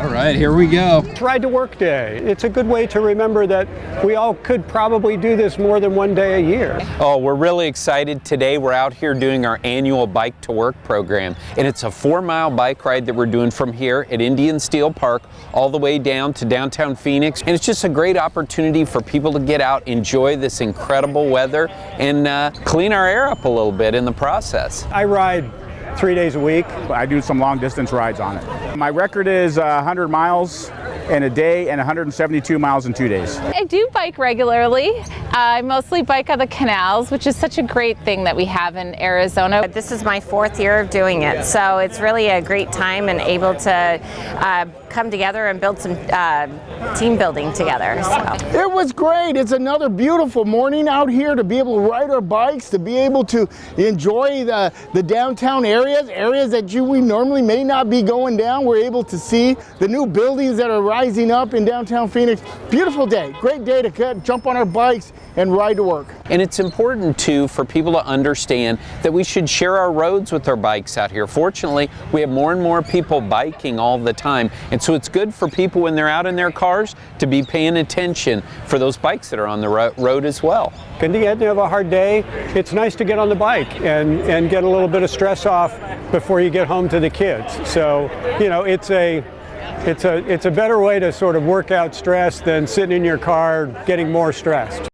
All right, here we go. It's Ride to Work Day. It's a good way to remember that we all could probably do this more than one day a year. Oh, we're really excited today. We're out here doing our annual Bike to Work program, and it's a 4-mile bike ride that we're doing from here at Indian Steel Park all the way down to downtown Phoenix. And it's just a great opportunity for people to get out, enjoy this incredible weather, and clean our air up a little bit in the process. I ride 3 days a week. I do some long distance rides on it. My record is 100 miles in a day and 172 miles in 2 days. I do bike regularly. I mostly bike on the canals, which is such a great thing that we have in Arizona. This is my 4th year of doing it, so it's really a great time and able to come together and build some team building together. So. It was great. It's another beautiful morning out here to be able to ride our bikes, to be able to enjoy the downtown areas that we normally may not be going down. We're able to see the new buildings that are rising up in downtown Phoenix. Beautiful day. Great day to jump on our bikes and ride to work. And it's important too for people to understand that we should share our roads with our bikes out here. Fortunately, we have more and more people biking all the time, and so it's good for people when they're out in their cars to be paying attention for those bikes that are on the road as well. At the end of a hard day, it's nice to get on the bike and get a little bit of stress off before you get home to the kids. So, you know, it's a better way to sort of work out stress than sitting in your car getting more stressed.